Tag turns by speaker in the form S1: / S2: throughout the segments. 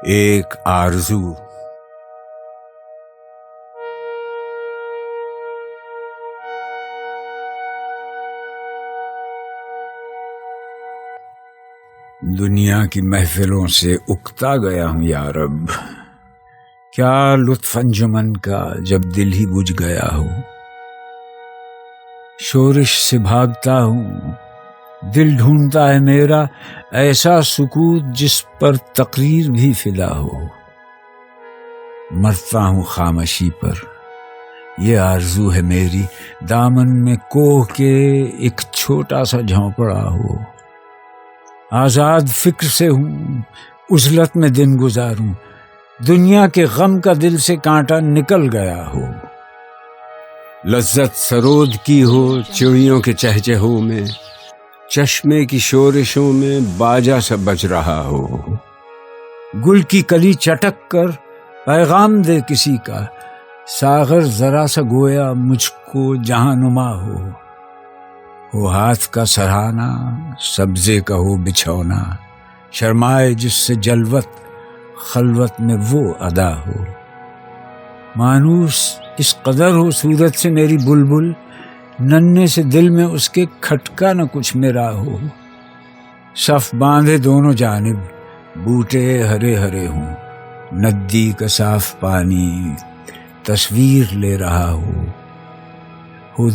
S1: ایک آرزو۔ دنیا کی محفلوں سے اکتا گیا ہوں یا رب، کیا لطف انجمن کا جب دل ہی بجھ گیا ہو۔ شورش سے بھاگتا ہوں، دل ڈھونڈتا ہے میرا ایسا سکوت جس پر تقریر بھی فدا ہو۔ مرتا ہوں خاموشی پر، یہ آرزو ہے میری دامن میں کوہ کے ایک چھوٹا سا جھونپڑا ہو۔ آزاد فکر سے ہوں، عزلت میں دن گزاروں، دنیا کے غم کا دل سے کانٹا نکل گیا ہو۔ لذت سرود کی ہو چڑیوں کے چہچہوں میں، چشمے کی شورشوں میں باجا سا بج رہا ہو۔ گل کی کلی چٹک کر پیغام دے کسی کا، ساغر ذرا سا گویا مجھ کو جہاں نما ہو ہاتھ کا سرہانا، سبزے کا ہو بچھونا، شرمائے جس سے جلوت خلوت میں وہ ادا ہو۔ مانوس اس قدر ہو صورت سے میری بلبل، ننھے سے دل میں اس کے کھٹکا نہ کچھ میرا ہو۔ صف باندھے دونوں جانب بوٹے ہرے ہرے ہوں، ندی کا صاف پانی تصویر لے رہا ہو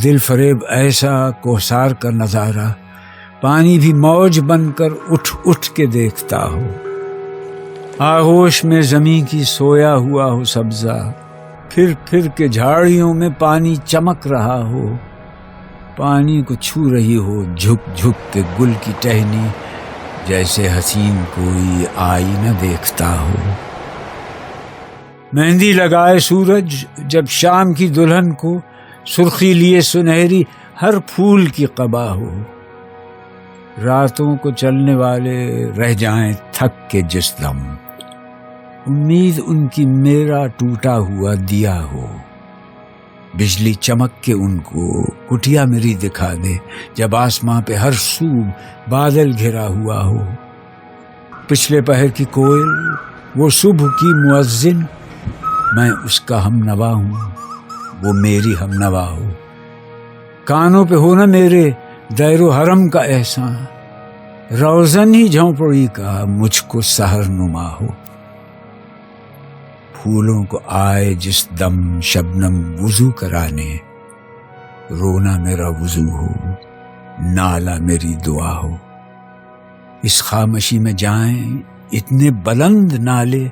S1: دل فریب ایسا کوثار کا نظارہ، پانی بھی موج بن کر اٹھ اٹھ کے دیکھتا ہو۔ آغوش میں زمین کی سویا ہوا ہو سبزہ، پھر پھر کے جھاڑیوں میں پانی چمک رہا ہو۔ پانی کو چھو رہی ہو جھک جھک کے گل کی ٹہنی، جیسے حسین کوئی آئینہ دیکھتا ہو۔ مہندی لگائے سورج جب شام کی دلہن کو، سرخی لیے سنہری ہر پھول کی قبا ہو۔ راتوں کو چلنے والے رہ جائیں تھک کے جس دم، امید ان کی میرا ٹوٹا ہوا دیا ہو۔ بجلی چمک کے ان کو کٹیا میری دکھا دے، جب آسماں پہ ہر سو بادل گھرا ہوا ہو۔ پچھلے پہر کی کوئل وہ صبح کی مؤذن، میں اس کا ہم نوا ہوں، وہ میری ہم نوا ہو۔ کانوں پہ ہو نا میرے دیر و حرم کا احسان، روزن ہی جھونپڑی کا مجھ کو سحر نما ہو۔ پھولوں کو آئے جس دم شبنم وضو کرانے، رونا میرا وضو ہو، نالا میری دعا ہو۔ اس خاموشی میں جائیں اتنے بلند نالے،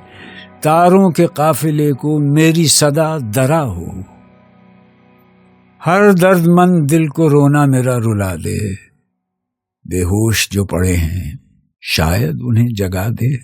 S1: تاروں کے قافلے کو میری صدا درا ہو۔ ہر درد مند دل کو رونا میرا رلا دے، بے ہوش جو پڑے ہیں شاید انہیں جگا دے۔